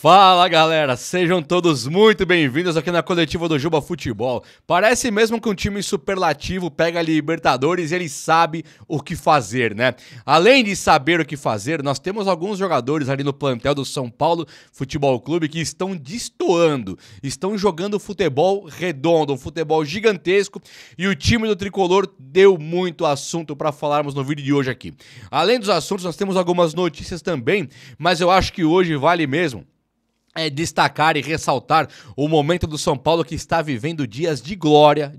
Fala galera, sejam todos muito bem-vindos aqui na coletiva do Juba Futebol. Parece mesmo que um time superlativo pega a Libertadores e ele sabe o que fazer, né? Além de saber o que fazer, nós temos alguns jogadores ali no plantel do São Paulo Futebol Clube que estão destoando, estão jogando futebol redondo, um futebol gigantesco, e o time do Tricolor deu muito assunto para falarmos no vídeo de hoje aqui. Além dos assuntos, nós temos algumas notícias também, mas eu acho que hoje vale mesmo destacar e ressaltar o momento do São Paulo, que está vivendo dias de glória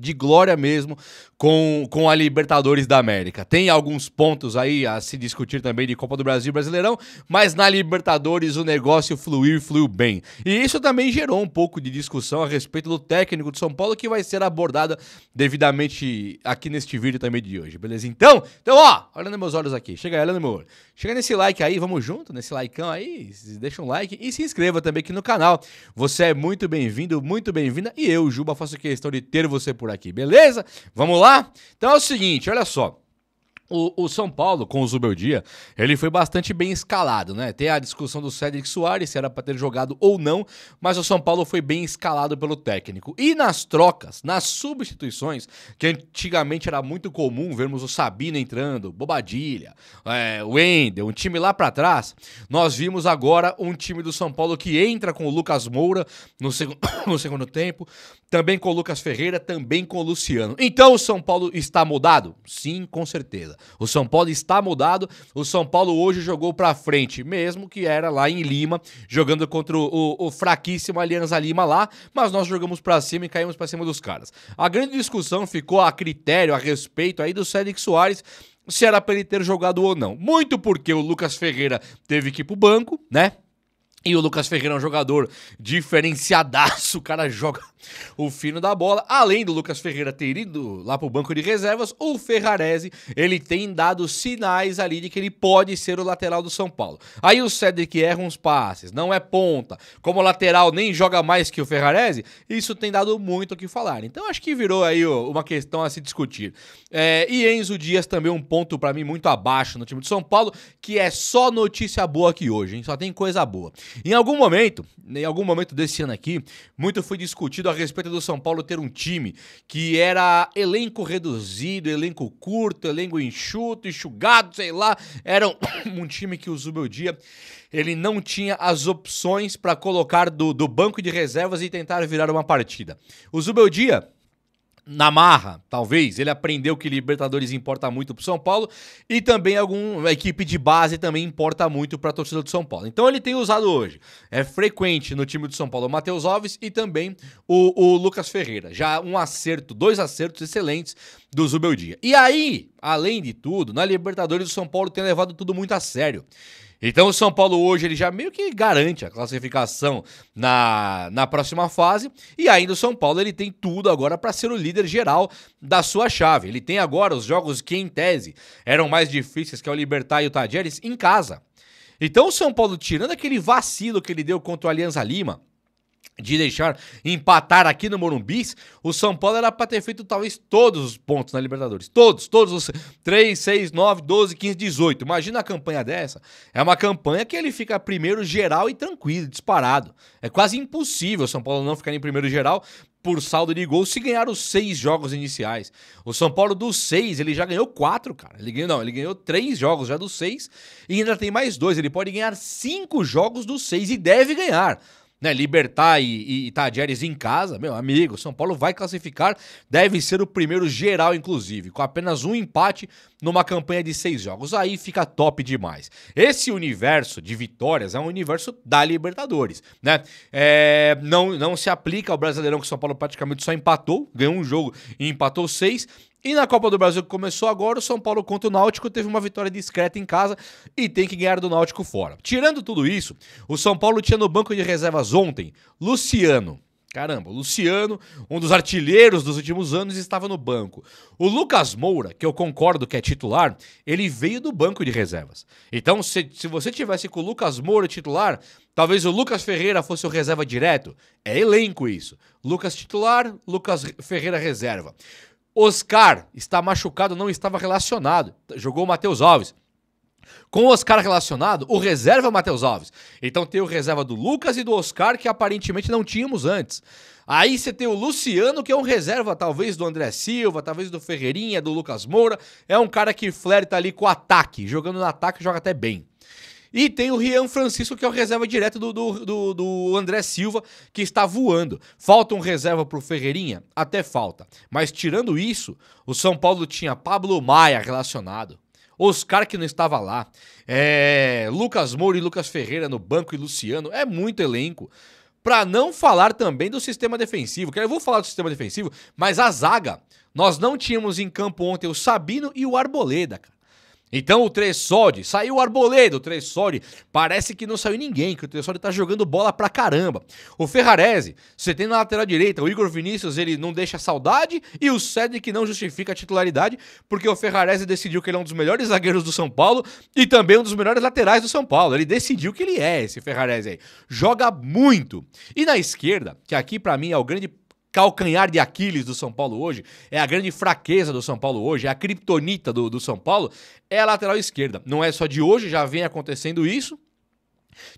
mesmo, com a Libertadores da América. Tem alguns pontos aí a se discutir também de Copa do Brasil e Brasileirão, mas na Libertadores o negócio fluiu bem. E isso também gerou um pouco de discussão a respeito do técnico do São Paulo, que vai ser abordada devidamente aqui neste vídeo também de hoje, beleza? Então ó, olha nos meus olhos aqui, chega aí, olha no meu olho. Chega nesse like aí, vamos junto, nesse likeão aí, deixa um like e se inscreva também aqui no canal. Você é muito bem-vindo, muito bem-vinda, e eu, Juba, faço questão de ter você por aqui, beleza? Vamos lá? Então é o seguinte, olha só. O São Paulo, com o Zubeldia, ele foi bastante bem escalado, né? Tem a discussão do Cédric Soares, se era para ter jogado ou não, mas o São Paulo foi bem escalado pelo técnico. E nas trocas, nas substituições, que antigamente era muito comum vermos o Sabino entrando, Bobadilha, o Wendel, um time lá para trás, nós vimos agora um time do São Paulo que entra com o Lucas Moura no segundo tempo, também com o Lucas Ferreira, também com o Luciano. Então o São Paulo está mudado? Sim, com certeza. O São Paulo está mudado, o São Paulo hoje jogou pra frente, mesmo que era lá em Lima, jogando contra o fraquíssimo Alianza Lima lá, mas nós jogamos pra cima e caímos pra cima dos caras. A grande discussão ficou a critério, a respeito aí do Cédric Soares, se era pra ele ter jogado ou não. Muito porque o Lucas Ferreira teve que ir pro banco, né? E o Lucas Ferreira é um jogador diferenciadaço, o cara joga o fino da bola. Além do Lucas Ferreira ter ido lá pro banco de reservas, o Ferrarese, ele tem dado sinais ali de que ele pode ser o lateral do São Paulo. Aí o Cédric erra uns passes, não é ponta, como lateral nem joga mais que o Ferrarese, isso tem dado muito o que falar. Então acho que virou aí uma questão a se discutir. E Enzo Dias também um ponto pra mim muito abaixo no time do São Paulo, que é só notícia boa aqui hoje, hein? Só tem coisa boa. Em algum momento desse ano aqui, muito foi discutido a respeito do São Paulo ter um time que era elenco reduzido, elenco curto, elenco enxuto, enxugado, sei lá. Era um time que o Zubeldia, ele não tinha as opções para colocar do banco de reservas e tentar virar uma partida. O Zubeldia, na marra, talvez, ele aprendeu que Libertadores importa muito pro São Paulo e também alguma equipe de base também importa muito pra torcida do São Paulo. Então ele tem usado hoje, é frequente no time do São Paulo, o Matheus Alves e também o Lucas Ferreira. Já dois acertos excelentes do Zubeldia. E aí, além de tudo, na Libertadores o São Paulo tem levado tudo muito a sério. Então o São Paulo hoje ele já meio que garante a classificação na próxima fase, e ainda o São Paulo ele tem tudo agora para ser o líder geral da sua chave. Ele tem agora os jogos que em tese eram mais difíceis, que é o Libertad e o Talleres, em casa. Então o São Paulo, tirando aquele vacilo que ele deu contra o Alianza Lima, de deixar empatar aqui no Morumbi, o São Paulo era para ter feito talvez todos os pontos na Libertadores. Todos os 3, 6, 9, 12, 15, 18. Imagina a campanha dessa. É uma campanha que ele fica primeiro geral e tranquilo, disparado. É quase impossível o São Paulo não ficar em primeiro geral por saldo de gols se ganhar os 6 jogos iniciais. O São Paulo dos 6, ele já ganhou 4, cara. Ele ganhou 3 jogos já dos 6 e ainda tem mais 2. Ele pode ganhar 5 jogos dos 6 e deve ganhar. Né, Libertad e Talleres em casa, meu amigo, São Paulo vai classificar, deve ser o primeiro geral, inclusive, com apenas um empate numa campanha de 6 jogos. Aí fica top demais. Esse universo de vitórias é um universo da Libertadores, né? Não se aplica ao Brasileirão, que o São Paulo praticamente só empatou, ganhou um jogo e empatou 6. E na Copa do Brasil que começou agora, o São Paulo contra o Náutico teve uma vitória discreta em casa e tem que ganhar do Náutico fora. Tirando tudo isso, o São Paulo tinha no banco de reservas ontem Luciano. Caramba, o Luciano, um dos artilheiros dos últimos anos, estava no banco. O Lucas Moura, que eu concordo que é titular, ele veio do banco de reservas. Então, se você tivesse com o Lucas Moura titular, talvez o Lucas Ferreira fosse o reserva direto. É elenco isso. Lucas titular, Lucas Ferreira reserva. Oscar está machucado, não estava relacionado. Jogou o Matheus Alves. Com o Oscar relacionado, o reserva é o Matheus Alves. Então tem o reserva do Lucas e do Oscar, que aparentemente não tínhamos antes. Aí você tem o Luciano, que é um reserva talvez do André Silva, talvez do Ferreirinha, do Lucas Moura. É um cara que flerta ali com o ataque. Jogando no ataque, joga até bem. E tem o Rian Francisco, que é o reserva direto do André Silva, que está voando. Falta um reserva pro Ferreirinha? Até falta. Mas tirando isso, o São Paulo tinha Pablo Maia relacionado. Oscar que não estava lá. Lucas Moura e Lucas Ferreira no banco e Luciano. É muito elenco. Pra não falar também do sistema defensivo. Eu vou falar do sistema defensivo, mas a zaga. Nós não tínhamos em campo ontem o Sabino e o Arboleda, cara. Então o Tressode, saiu o Arboleda, o Tressode, parece que não saiu ninguém, que o Tressode tá jogando bola pra caramba. O Ferrarese, você tem na lateral direita, o Igor Vinícius, ele não deixa saudade, e o Cedric não justifica a titularidade, porque o Ferrarese decidiu que ele é um dos melhores zagueiros do São Paulo, e também um dos melhores laterais do São Paulo. Ele decidiu que ele é, esse Ferrarese aí. Joga muito. E na esquerda, que aqui pra mim é o grande calcanhar de Aquiles do São Paulo hoje, é a grande fraqueza do São Paulo hoje, é a criptonita do São Paulo, é a lateral esquerda. Não é só de hoje, já vem acontecendo isso.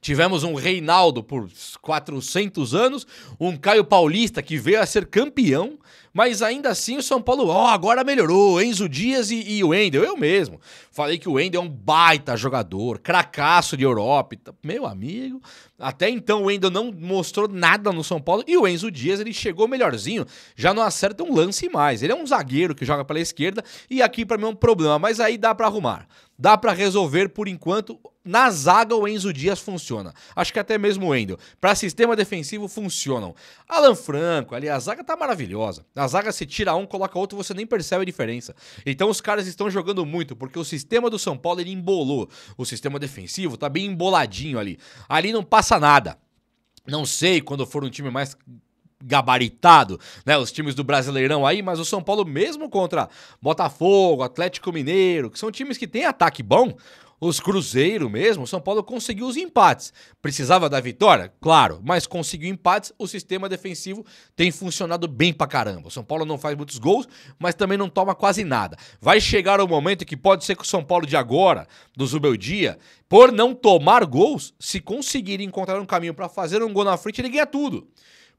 Tivemos um Reinaldo por 400 anos, um Caio Paulista que veio a ser campeão, mas ainda assim o São Paulo, agora melhorou, Enzo Dias e o Wendel, eu mesmo. Falei que o Wendel é um baita jogador, cracaço de Europa, meu amigo. Até então o Wendel não mostrou nada no São Paulo e o Enzo Dias, ele chegou melhorzinho, já não acerta um lance mais. Ele é um zagueiro que joga pela esquerda e aqui pra mim é um problema, mas aí dá pra arrumar. Dá pra resolver por enquanto. Na zaga o Enzo Dias funciona. Acho que até mesmo o Wendel. Pra sistema defensivo funcionam. Alan Franco, ali a zaga tá maravilhosa. A zaga se tira um, coloca outro, você nem percebe a diferença. Então os caras estão jogando muito, porque o sistema do São Paulo ele embolou. O sistema defensivo tá bem emboladinho ali. Ali não passa nada. Não sei quando for um time mais gabaritado, né, os times do Brasileirão aí, mas o São Paulo mesmo contra Botafogo, Atlético Mineiro, que são times que têm ataque bom, os Cruzeiro mesmo, o São Paulo conseguiu os empates. Precisava da vitória? Claro, mas conseguiu empates, o sistema defensivo tem funcionado bem pra caramba. O São Paulo não faz muitos gols, mas também não toma quase nada. Vai chegar o momento que pode ser que o São Paulo de agora, do Zubeldia, por não tomar gols, se conseguir encontrar um caminho pra fazer um gol na frente, ele ganha tudo.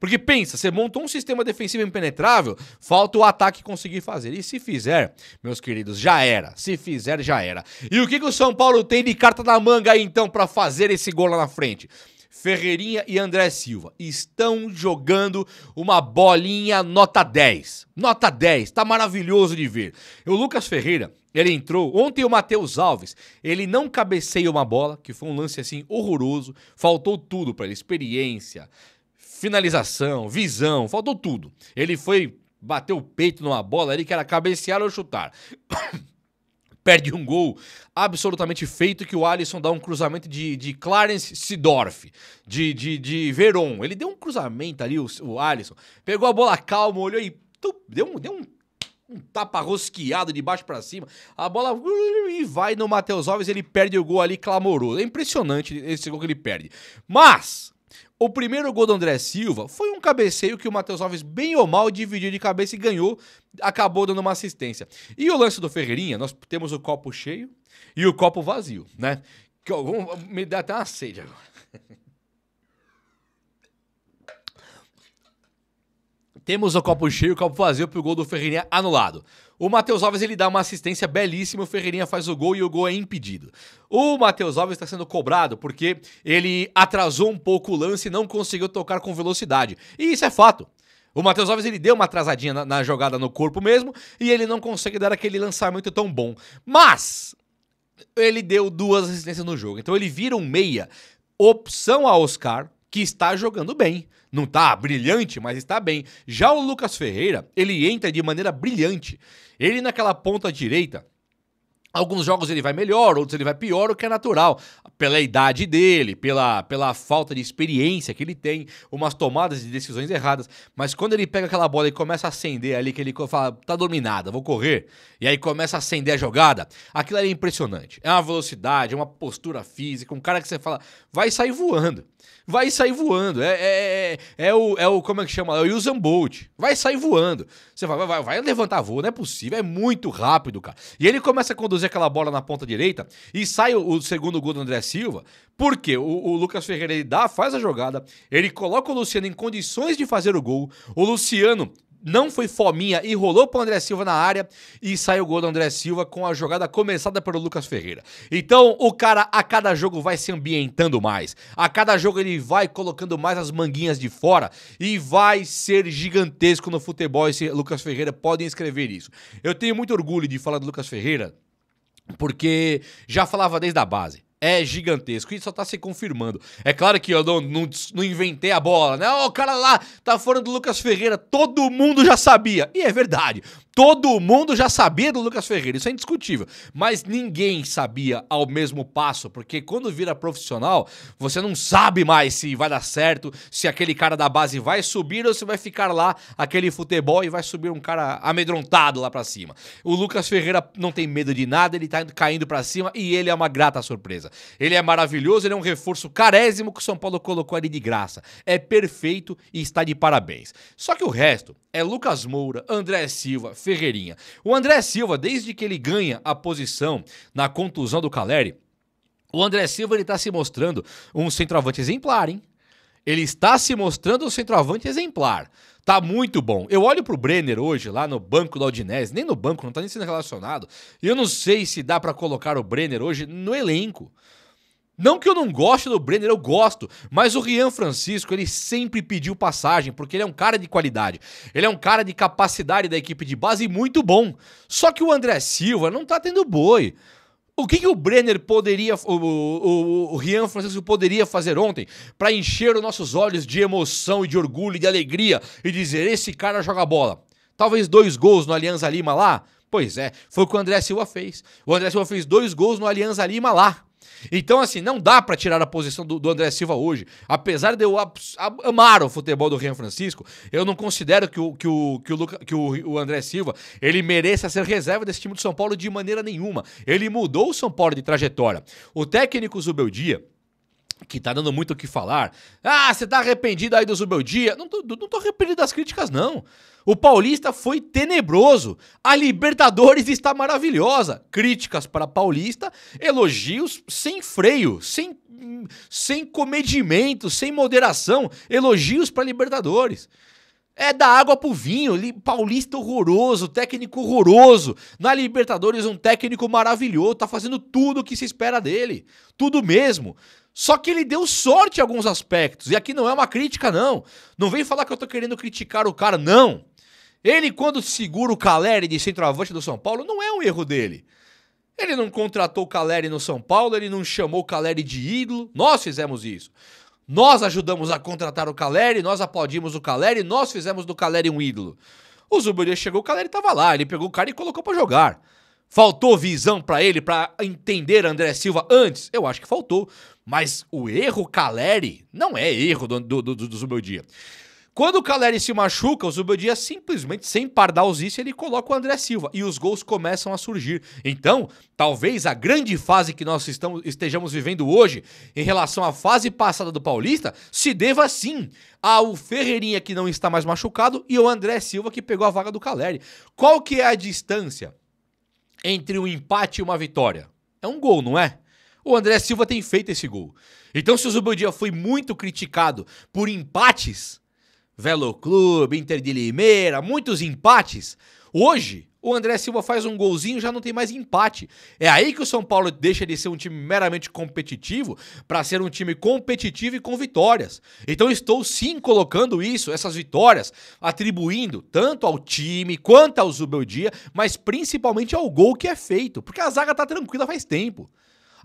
Porque pensa, você montou um sistema defensivo impenetrável, falta o ataque conseguir fazer. E se fizer, meus queridos, já era. Se fizer, já era. E o que o São Paulo tem de carta na manga aí, então, pra fazer esse gol lá na frente? Ferreirinha e André Silva estão jogando uma bolinha nota 10. Nota 10, tá maravilhoso de ver. O Lucas Ferreira, ele entrou, ontem o Matheus Alves, ele não cabeceia uma bola, que foi um lance assim horroroso, faltou tudo pra ele, experiência, finalização, visão, faltou tudo. Ele foi bater o peito numa bola ali que era cabecear ou chutar. Perde um gol absolutamente feito que o Alisson dá um cruzamento de Clarence Seedorf, de Veron. Ele deu um cruzamento ali, o Alisson. Pegou a bola calma, olhou e deu um tapa rosqueado de baixo pra cima. A bola e vai no Matheus Alves, ele perde o gol ali clamoroso. É impressionante esse gol que ele perde. Mas o primeiro gol do André Silva foi um cabeceio que o Matheus Alves, bem ou mal, dividiu de cabeça e ganhou, acabou dando uma assistência. E o lance do Ferreirinha, nós temos o copo cheio e o copo vazio, né? Me dá até uma sede agora. Temos o copo cheio e o copo vazio pro gol do Ferreirinha anulado. O Matheus Alves ele dá uma assistência belíssima, o Ferreirinha faz o gol e o gol é impedido. O Matheus Alves está sendo cobrado porque ele atrasou um pouco o lance e não conseguiu tocar com velocidade. E isso é fato. O Matheus Alves ele deu uma atrasadinha na jogada no corpo mesmo e ele não consegue dar aquele lançamento tão bom. Mas ele deu 2 assistências no jogo. Então ele vira um meia, opção a Oscar, que está jogando bem. Não tá brilhante, mas está bem. Já o Lucas Ferreira, ele entra de maneira brilhante. Ele naquela ponta direita, alguns jogos ele vai melhor, outros ele vai pior, o que é natural. Pela idade dele, pela falta de experiência que ele tem, umas tomadas de decisões erradas. Mas quando ele pega aquela bola e começa a acender ali, que ele fala, tá dominada, vou correr. E aí começa a acender a jogada, aquilo ali é impressionante. É uma velocidade, é uma postura física, um cara que você fala, vai sair voando. Vai sair voando. Como é que chama? É o Usain Bolt. Vai sair voando. Você fala, vai levantar voo, não é possível. É muito rápido, cara. E ele começa a conduzir fazer aquela bola na ponta direita e sai o segundo gol do André Silva, porque o Lucas Ferreira ele faz a jogada, ele coloca o Luciano em condições de fazer o gol, o Luciano não foi fominha e rolou para o André Silva na área e sai o gol do André Silva com a jogada começada pelo Lucas Ferreira. Então o cara a cada jogo vai se ambientando mais, a cada jogo ele vai colocando mais as manguinhas de fora e vai ser gigantesco no futebol esse Lucas Ferreira, podem escrever isso. Eu tenho muito orgulho de falar do Lucas Ferreira porque já falava desde a base. É gigantesco e só tá se confirmando. É claro que eu não inventei a bola, né? O cara lá tá falando do Lucas Ferreira, todo mundo já sabia. E é verdade, todo mundo já sabia do Lucas Ferreira, isso é indiscutível. Mas ninguém sabia ao mesmo passo, porque quando vira profissional, você não sabe mais se vai dar certo, se aquele cara da base vai subir ou se vai ficar lá aquele futebol e vai subir um cara amedrontado lá pra cima. O Lucas Ferreira não tem medo de nada, ele tá caindo pra cima e ele é uma grata surpresa. Ele é maravilhoso, ele é um reforço carésimo que o São Paulo colocou ali de graça. É perfeito e está de parabéns. Só que o resto é Lucas Moura, André Silva, Ferreirinha. O André Silva, desde que ele ganha a posição na contusão do Calleri, o André Silva ele tá se mostrando um centroavante exemplar, hein? Ele está se mostrando um centroavante exemplar. Tá muito bom. Eu olho pro Brenner hoje, lá no banco da Udinese, nem no banco, não tá nem sendo relacionado, e eu não sei se dá pra colocar o Brenner hoje no elenco. Não que eu não goste do Brenner, eu gosto, mas o Rian Francisco, ele sempre pediu passagem, porque ele é um cara de qualidade, ele é um cara de capacidade da equipe de base muito bom. Só que o André Silva não tá tendo boi. O que o Brenner poderia, o Rian Francisco poderia fazer ontem para encher os nossos olhos de emoção e de orgulho e de alegria e dizer, esse cara joga bola? Talvez 2 gols no Alianza Lima lá? Pois é, foi o que o André Silva fez. O André Silva fez 2 gols no Alianza Lima lá. Então, assim, não dá pra tirar a posição do André Silva hoje. Apesar de eu amar o futebol do Rian Francisco, eu não considero que o André Silva ele mereça ser reserva desse time do São Paulo de maneira nenhuma. Ele mudou o São Paulo de trajetória. O técnico Zubeldia, que tá dando muito o que falar. Ah, você tá arrependido aí do Zubeldia? Não tô arrependido das críticas, não. O Paulista foi tenebroso. A Libertadores está maravilhosa. Críticas para Paulista, elogios sem freio, sem comedimento, sem moderação. Elogios para Libertadores. É da água pro vinho. Paulista horroroso, técnico horroroso. Na Libertadores, um técnico maravilhoso. Tá fazendo tudo o que se espera dele. Tudo mesmo. Só que ele deu sorte em alguns aspectos. E aqui não é uma crítica, não. Não vem falar que eu tô querendo criticar o cara, não. Ele, quando segura o Calleri de centroavante do São Paulo, não é um erro dele. Ele não contratou o Calleri no São Paulo, ele não chamou o Calleri de ídolo. Nós fizemos isso. Nós ajudamos a contratar o Calleri, nós aplaudimos o Calleri, nós fizemos do Calleri um ídolo. O Zubeldia chegou, o Calleri tava lá, ele pegou o cara e colocou pra jogar. Faltou visão pra ele, pra entender André Silva antes? Eu acho que faltou. Mas o erro Calleri não é erro do Zubeldia. Quando o Calleri se machuca, o Zubeldia simplesmente, sem pardalzice, ele coloca o André Silva e os gols começam a surgir. Então, talvez a grande fase que nós estejamos vivendo hoje em relação à fase passada do Paulista se deva sim ao Ferreirinha que não está mais machucado e o André Silva que pegou a vaga do Calleri. Qual que é a distância entre um empate e uma vitória? É um gol, não é? O André Silva tem feito esse gol. Então, se o Zubeldia foi muito criticado por empates, Velo Clube, Inter de Limeira, muitos empates, hoje o André Silva faz um golzinho e já não tem mais empate. É aí que o São Paulo deixa de ser um time meramente competitivo para ser um time competitivo e com vitórias. Então estou sim colocando isso, essas vitórias, atribuindo tanto ao time quanto ao Zubeldia, mas principalmente ao gol que é feito, porque a zaga tá tranquila faz tempo.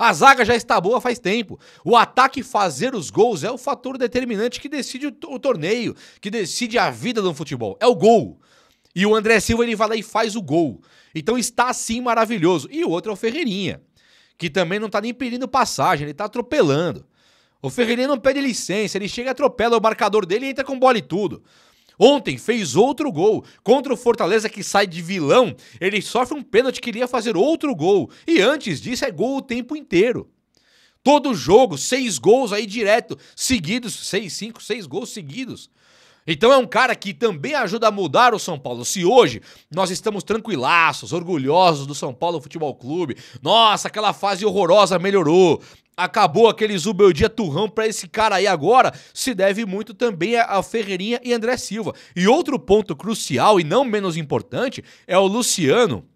A zaga já está boa faz tempo. O ataque fazer os gols é o fator determinante que decide o torneio, que decide a vida do futebol. É o gol. E o André Silva ele vai lá e faz o gol. Então está assim maravilhoso. E o outro é o Ferreirinha, que também não está nem pedindo passagem, ele está atropelando. O Ferreirinha não pede licença, ele chega, atropela o marcador dele e entra com bola e tudo. Ontem fez outro gol contra o Fortaleza que sai de vilão, ele sofre um pênalti que iria fazer outro gol. E antes disso é gol o tempo inteiro. Todo jogo, 6 gols aí direto, seguidos, 6 gols seguidos. Então é um cara que também ajuda a mudar o São Paulo. Se hoje nós estamos tranquilaços, orgulhosos do São Paulo Futebol Clube, nossa, aquela fase horrorosa melhorou, acabou aquele Zubeldia turrão pra esse cara aí agora, se deve muito também a Ferreirinha e André Silva. E outro ponto crucial e não menos importante é o Luciano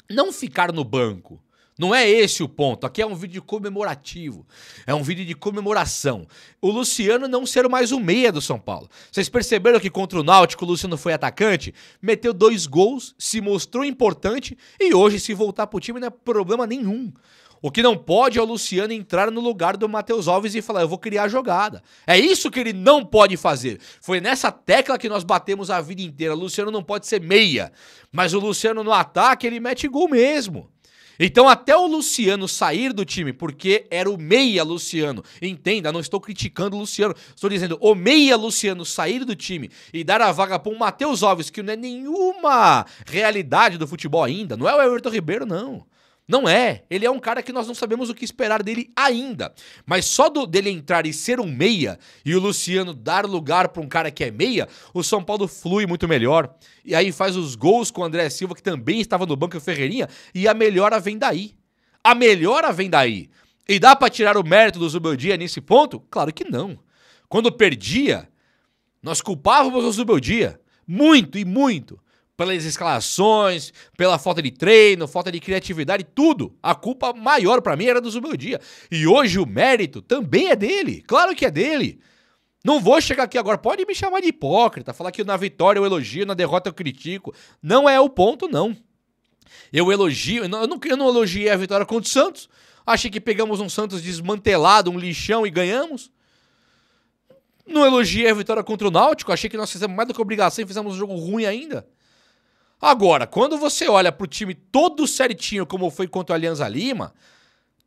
não ficar no banco. Não é esse o ponto, aqui é um vídeo comemorativo, é um vídeo de comemoração. O Luciano não ser mais o meia do São Paulo. Vocês perceberam que contra o Náutico o Luciano foi atacante? Meteu 2 gols, se mostrou importante e hoje se voltar pro time não é problema nenhum. O que não pode é o Luciano entrar no lugar do Matheus Alves e falar, eu vou criar a jogada. É isso que ele não pode fazer. Foi nessa tecla que nós batemos a vida inteira. O Luciano não pode ser meia, mas o Luciano no ataque ele mete gol mesmo. Então até o Luciano sair do time, porque era o meia Luciano, entenda, não estou criticando o Luciano, estou dizendo o meia Luciano sair do time e dar a vaga para um Matheus Alves, que não é nenhuma realidade do futebol ainda, não é o Everton Ribeiro não. Não é, ele é um cara que nós não sabemos o que esperar dele ainda, mas só dele entrar e ser um meia e o Luciano dar lugar para um cara que é meia, o São Paulo flui muito melhor, e aí faz os gols com o André Silva, que também estava no banco, e o Ferreirinha, e a melhora vem daí, a melhora vem daí, e dá para tirar o mérito do Zubeldia nesse ponto? Claro que não, quando perdia, nós culpávamos o Zubeldia, muito e muito, pelas escalações, pela falta de treino, falta de criatividade, tudo. A culpa maior pra mim era do Zubeldia. E hoje o mérito também é dele. Claro que é dele. Não vou chegar aqui agora, pode me chamar de hipócrita, falar que na vitória eu elogio, na derrota eu critico. Não é o ponto, não. Eu elogio, eu não elogiei a vitória contra o Santos. Achei que pegamos um Santos desmantelado, um lixão e ganhamos. Não elogiei a vitória contra o Náutico, achei que nós fizemos mais do que obrigação e fizemos um jogo ruim ainda. Agora, quando você olha pro time todo certinho, como foi contra o Alianza Lima,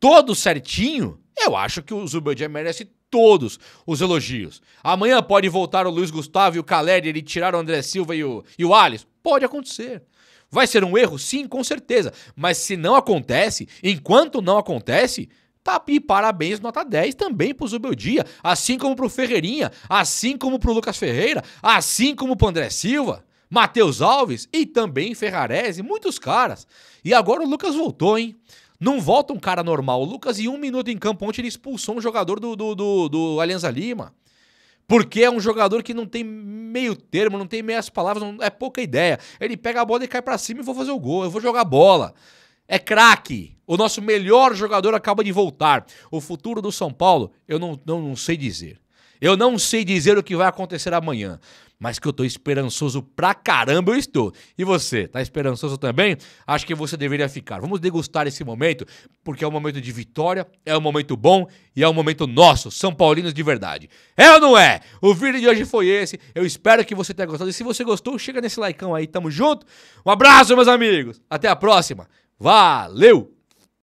todo certinho, eu acho que o Zubeldia merece todos os elogios. Amanhã pode voltar o Luiz Gustavo e o Caleri, ele tirar o André Silva e o Alisson? Pode acontecer. Vai ser um erro? Sim, com certeza. Mas se não acontece, enquanto não acontece, tá aí, parabéns, nota 10 também pro Zubeldia, assim como pro Ferreirinha, assim como pro Lucas Ferreira, assim como pro André Silva. Matheus Alves e também Ferrarese, muitos caras. E agora o Lucas voltou, hein? Não volta um cara normal. O Lucas, em 1 minuto em campo ontem, ele expulsou um jogador do Alianza Lima. Porque é um jogador que não tem meio termo, não tem meias palavras, não, é pouca ideia. Ele pega a bola e cai pra cima e vou fazer o gol, eu vou jogar bola. É craque. O nosso melhor jogador acaba de voltar. O futuro do São Paulo, eu não sei dizer. Eu não sei dizer o que vai acontecer amanhã, mas que eu tô esperançoso pra caramba, eu estou. E você, tá esperançoso também? Acho que você deveria ficar. Vamos degustar esse momento, porque é um momento de vitória, é um momento bom e é um momento nosso, São Paulinos de verdade. É ou não é? O vídeo de hoje foi esse, eu espero que você tenha gostado. E se você gostou, chega nesse likeão aí, tamo junto. Um abraço, meus amigos, até a próxima. Valeu!